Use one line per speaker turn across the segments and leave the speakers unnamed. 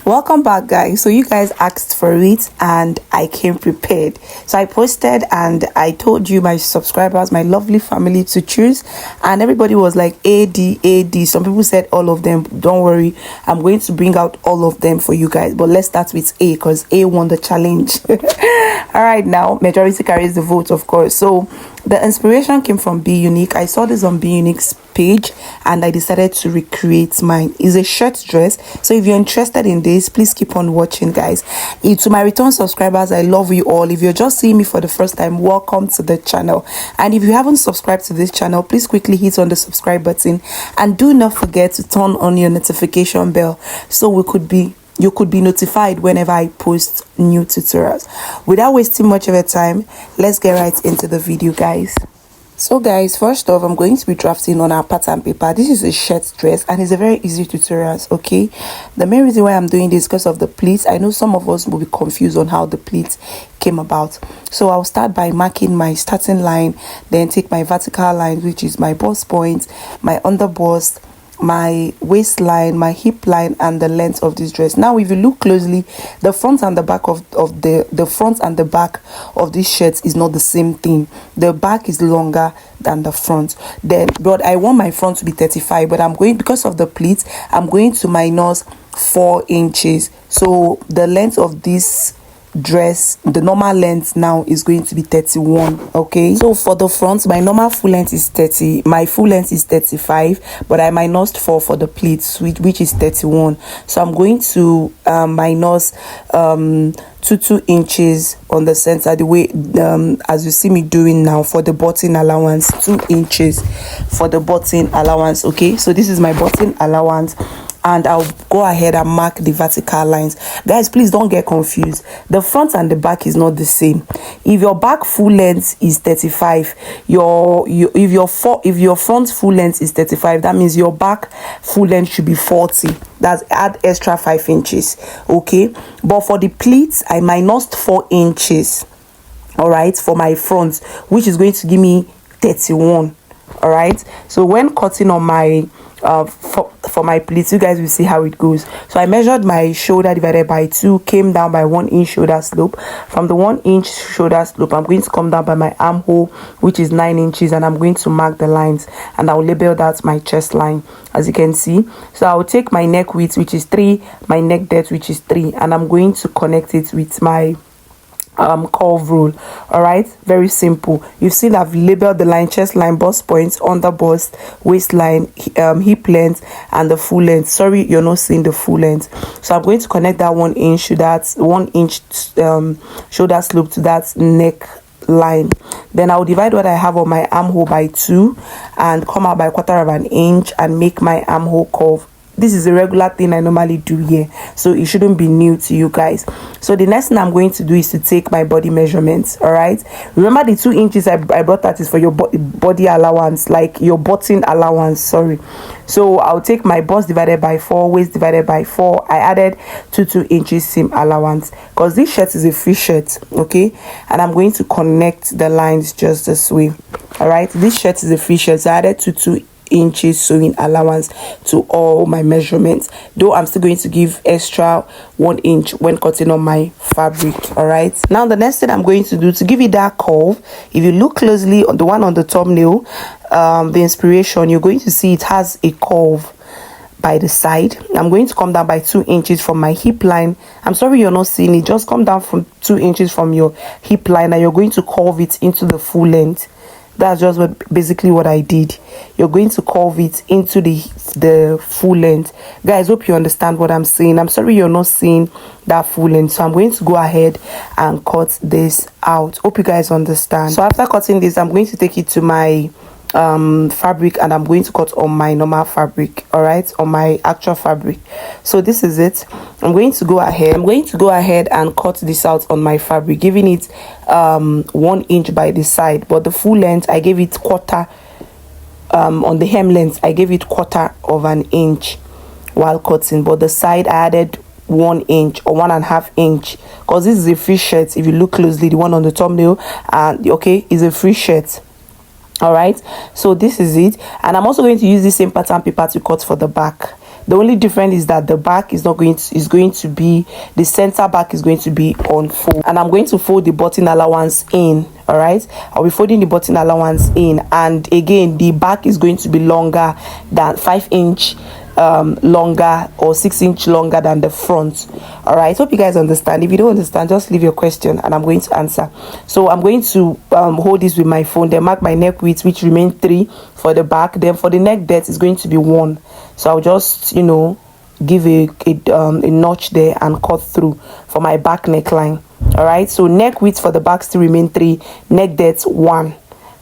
Welcome back, guys. So you guys asked for it and I came prepared. So I posted and I told you, my subscribers, my lovely family, to choose, and everybody was like AD. Some people said all of them. Don't worry, I'm going to bring out all of them for you guys, but let's start with A because A won the challenge. All right, now majority carries the vote, of course. So the inspiration came from Be Unique. I saw this on Be Unique's page and I decided to recreate mine. It's a shirt dress. So if you're interested in this, please keep on watching, guys. To my return subscribers, I love you all. If you're just seeing me for the first time, welcome to the channel. And if you haven't subscribed to this channel, please quickly hit on the subscribe button and do not forget to turn on your notification bell so you could be notified whenever I post new tutorials. Without wasting much of your time, let's get right into the video, guys. So guys, first off, I'm going to be drafting on our pattern paper. This is a shirt dress and it's a very easy tutorial, okay? The main reason why I'm doing this is because of the pleats. I know some of us will be confused on how the pleats came about. So I'll start by marking my starting line, then take my vertical line, which is my bust point, my under bust, my waistline, my hip line, and the length of this dress. Now if you look closely, the front and the back of the front and the back of this shirt is not the same thing. The back is longer than the front. But I want my front to be 35, but I'm going, because of the pleats, I'm going to minus 4 inches. So the length of this dress, the normal length now is going to be 31. Okay, so for the front, my normal full length is 30, my full length is 35, but I minused 4 for the pleats, which is 31. So I'm going to minus 2 inches on the center, the way as you see me doing now. For the button allowance, 2 inches for the button allowance. Okay, so this is my button allowance, and I'll go ahead and mark the vertical lines. Guys, please don't get confused. The front and the back is not the same. If your back full length is 35, if your front full length is 35, that means your back full length should be 40. That's add extra 5 inches. Okay, but for the pleats, I minused 4 inches. All right, for my front, which is going to give me 31. All right, so when cutting on my for my pleats, you guys will see how it goes. So I measured my shoulder divided by 2, came down by 1 inch shoulder slope. From the 1 inch shoulder slope, I'm going to come down by my armhole, which is 9 inches, and I'm going to mark the lines, and I'll label that my chest line, as you can see. So I'll take my neck width, which is 3, my neck depth, which is 3, and I'm going to connect it with my curve rule. All right, very simple. You've seen I've labeled the line: chest line, bust points, under bust, waistline, hip length, and the full length. Sorry, you're not seeing the full length. So I'm going to connect that 1 inch to that 1 inch shoulder slope to that neck line. Then I'll divide what I have on my armhole by 2 and come out by 1/4 of an inch and make my armhole curve. This is a regular thing I normally do here, so it shouldn't be new to you guys. So the next thing I'm going to do is to take my body measurements. All right, remember the 2 inches I brought, that is for your body allowance, like your button allowance, sorry. So I'll take my bust divided by 4, waist divided by 4. I added 2 inches seam allowance because this shirt is a free shirt. Okay, and I'm going to connect the lines just this way. All right, this shirt is a free shirt, so I added 2 inches sewing allowance to all my measurements, though I'm still going to give extra 1 inch when cutting on my fabric. All right, now the next thing I'm going to do to give it that curve, if you look closely on the one on the thumbnail, the inspiration, you're going to see it has a curve by the side. I'm going to come down by 2 inches from my hip line. I'm sorry you're not seeing it, just come down from 2 inches from your hip line, and you're going to curve it into the full length. That's just basically what I did. You're going to curve it into the full length. Guys, hope you understand what I'm saying. I'm sorry you're not seeing that full length, so I'm going to go ahead and cut this out. Hope you guys understand. So after cutting this, I'm going to take it to my fabric, and I'm going to cut on my normal fabric. All right, on my actual fabric. So this is it. I'm going to go ahead and cut this out on my fabric, giving it 1 inch by the side, but the full length I gave it 1/4. On the hem length I gave it 1/4 of an inch while cutting, but the side I added 1 inch or 1.5 inch because this is a free shirt. If you look closely, the one on the thumbnail, and okay, is a free shirt. All right, so this is it, and I'm also going to use the same pattern paper to cut for the back. The only difference is that the back is not going to, is going to be, the center back is going to be on fold, and I'm going to fold the button allowance in. All right, I'll be folding the button allowance in, and again the back is going to be longer than 5 inch longer or 6 inch longer than the front. All right, hope you guys understand. If you don't understand, just leave your question and I'm going to answer. So I'm going to hold this with my phone, then mark my neck width, which remain 3 for the back. Then for the neck depth is going to be 1, so I'll just, you know, give a notch there and cut through for my back neckline. All right, so neck width for the back still remain 3, neck depth 1.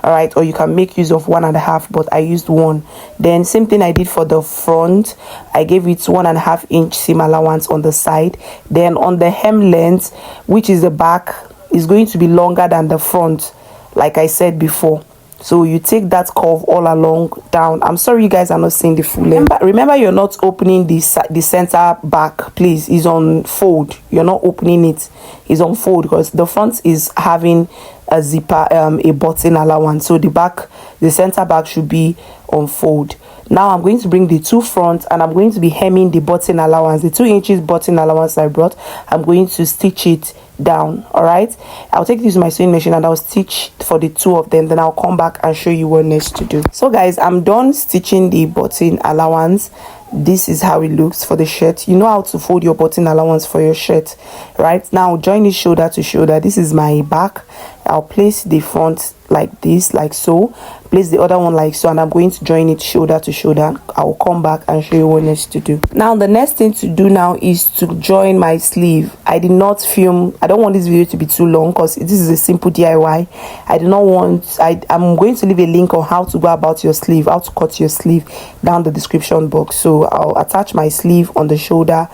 All right, or you can make use of 1.5, but I used 1. Then same thing I did for the front. I gave it 1.5 inch seam allowance on the side. Then on the hem length, which is the back, is going to be longer than the front, like I said before. So you take that curve all along down. I'm sorry you guys are not seeing the full length. Remember, you're not opening the center back, please. It's on fold. You're not opening it. It's on fold because the front is having a zipper, a button allowance. So the back, the center back should be on fold. Now I'm going to bring the two front and I'm going to be hemming the button allowance, the 2 inches button allowance I brought. I'm going to stitch it down. All right, I'll take this to my sewing machine and I'll stitch for the two of them, then I'll come back and show you what next to do. So guys, I'm done stitching the button allowance. This is how it looks for the shirt. You know how to fold your button allowance for your shirt, right? Now join it shoulder to shoulder. This is my back. I'll place the front like this, like so, place the other one like so, and I'm going to join it shoulder to shoulder. I'll come back and show you what next to do. Now the next thing to do now is to join my sleeve. I did not film, I don't want this video to be too long because this is a simple DIY. I do not want, I'm going to leave a link on how to go about your sleeve, how to cut your sleeve down the description box. So I'll attach my sleeve on the shoulder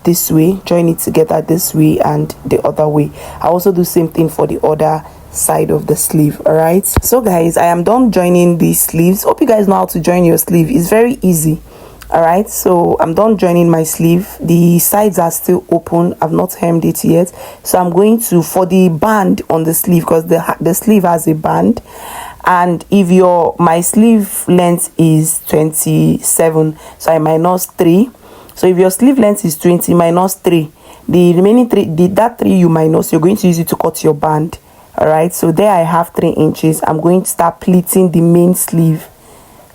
this way, join it together this way and the other way. I also do same thing for the other side of the sleeve. All right, so guys, I am done joining these sleeves. Hope you guys know how to join your sleeve. It's very easy. All right, so I'm done joining my sleeve. The sides are still open. I've not hemmed it yet, so I'm going to, for the band on the sleeve, because the sleeve has a band, and if my sleeve length is 27, so I minus 3. So if your sleeve length is 20 minus 3, the remaining 3, that 3 you minus, you're going to use it to cut your band. All right, so there I have 3 inches. I'm going to start pleating the main sleeve,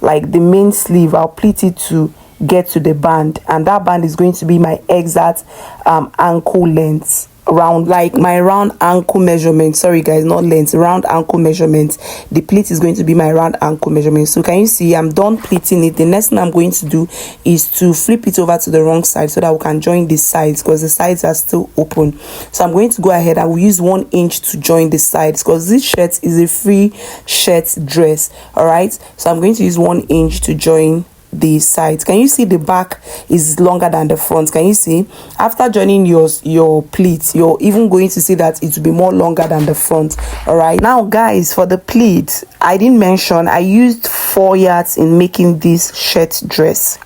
like the main sleeve. I'll pleat it to get to the band, and that band is going to be my exact ankle length, round, like my round ankle measurement. Sorry guys, not length, round ankle measurement. The pleat is going to be my round ankle measurement. So can you see I'm done pleating it? The next thing I'm going to do is to flip it over to the wrong side so that we can join the sides, because the sides are still open. So I'm going to go ahead and we'll use 1 inch to join the sides, because this shirt is a free shirt dress. All right, so I'm going to use 1 inch to join the sides. Can you see the back is longer than the front? Can you see? After joining your pleats, you're even going to see that it will be more longer than the front. All right, now guys, for the pleat, I didn't mention I used 4 yards in making this shirt dress.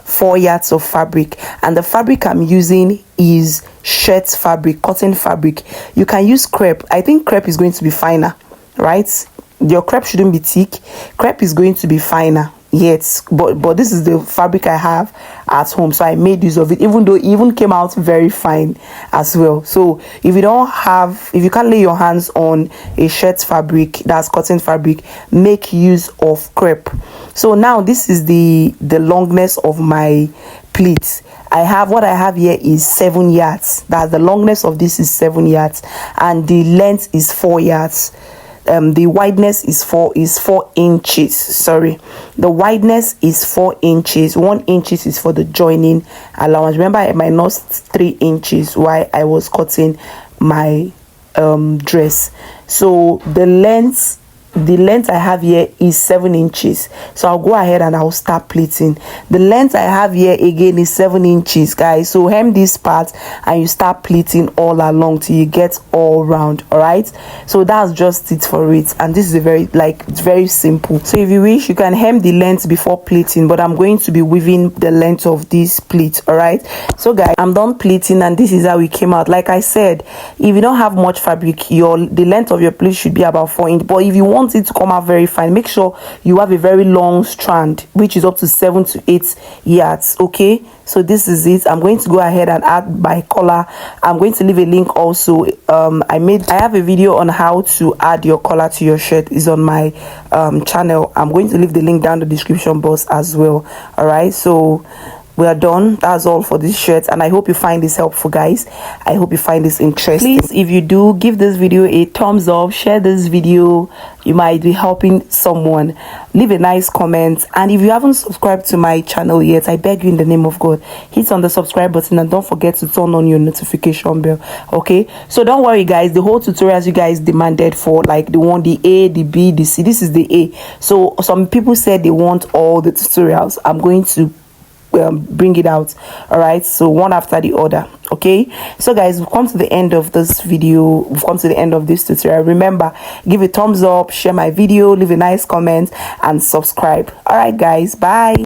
4 yards of fabric, and the fabric I'm using is shirt fabric, cotton fabric. You can use crepe. I think crepe is going to be finer, right? Your crepe shouldn't be thick. Crepe is going to be finer. Yes, but this is the fabric I have at home, so I made use of it, even though it even came out very fine as well. So if you can't lay your hands on a shirt fabric that's cotton fabric, make use of crepe. So now this is the longness of my pleats. What I have here is 7 yards. That's the longness of this is 7 yards, and the length is 4 yards. The wideness is 4 inches. Sorry, the wideness is 4 inches. 1 inch is for the joining allowance. Remember, I minus 3 inches while I was cutting my dress. So the length I have here is 7 inches. So I'll go ahead and I'll start pleating. The length I have here again is 7 inches, guys. So hem this part and you start pleating all along till you get all round. All right, so that's just it for it, and this is it's very simple. So if you wish, you can hem the length before pleating, but I'm going to be weaving the length of this pleat. All right, so guys, I'm done pleating and this is how it came out. Like I said, if you don't have much fabric, the length of your pleat should be about 4 inches, but if you want want it to come out very fine, make sure you have a very long strand, which is up to 7 to 8 yards. Okay, so this is it. I'm going to go ahead and add my collar. I'm going to leave a link also. I have a video on how to add your collar to your shirt. Is on my channel. I'm going to leave the link down the description box as well. All right, so we are done. That's all for this shirt, and I hope you find this helpful, guys. I hope you find this interesting. Please, if you do, give this video a thumbs up, share this video. You might be helping someone. Leave a nice comment, and if you haven't subscribed to my channel yet, I beg you in the name of God, hit on the subscribe button and don't forget to turn on your notification bell. Okay, so don't worry, guys, the whole tutorials you guys demanded for, like the A, the B, the C, this is the A. So some people said they want all the tutorials. I'm going to bring it out. All right, so one after the other. Okay, so guys, we've come to the end of this video. We've come to the end of this tutorial. Remember, give a thumbs up, share my video, leave a nice comment, and subscribe. All right, guys, bye.